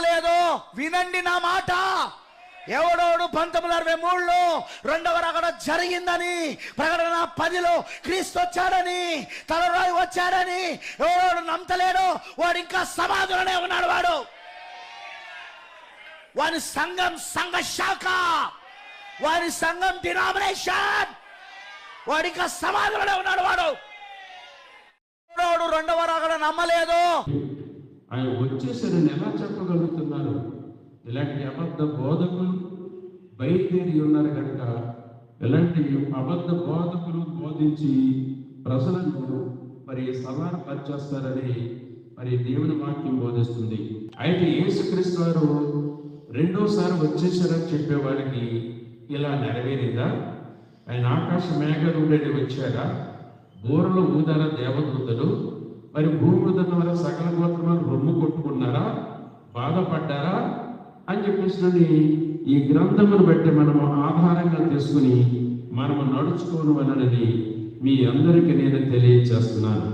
లేదు, వినండి నా మాట. ఎవడోడు 1963లో రెండవ రాకడ జరిగిందని, ప్రకటన 10లో క్రీస్తు వచ్చాడని, తలరాయి వచ్చాడని ఎవడోడు నమ్మలేడు, వాడు ఇంకా సమాధిలోనే ఉన్నాడు. వారి సంఘం సంఘ శాఖ, వారి సంఘం డినామినేషన్, వాడు ఇంకా సమాధిలోనే ఉన్నాడు. వాడు రెండవ రాకడ నమ్మలేదు. ఆయన వచ్చేసరని ఎలా చెప్పగలుగుతున్నారు? ఇలాంటి అబద్ధ బోధకులు బయలుదేరి ఉన్నారు కనుక ఇలాంటి అబద్ధ బోధకులు బోధించి ప్రజలను మరి సమానపరిచేస్తారని మరి దేవుని వాక్యం బోధిస్తుంది. అయితే యేసుక్రీస్తు వారు రెండోసారి వచ్చేసారని చెప్పేవారికి ఇలా నెరవేరిందా? ఆయన ఆకాశ మేఘరూఢుడై వచ్చారా? బూరలు ఊదార దేవదూతలు? మరి భూమి ద్వారా సకల గోత్రములు రొమ్ము కొట్టుకున్నారా? బాధపడ్డారా అని చెప్పేసి ఈ గ్రంథమును బట్టి మనము ఆధారంగా తీసుకుని మనము నడుచుకోను అని మీ అందరికీ నేను తెలియజేస్తున్నాను.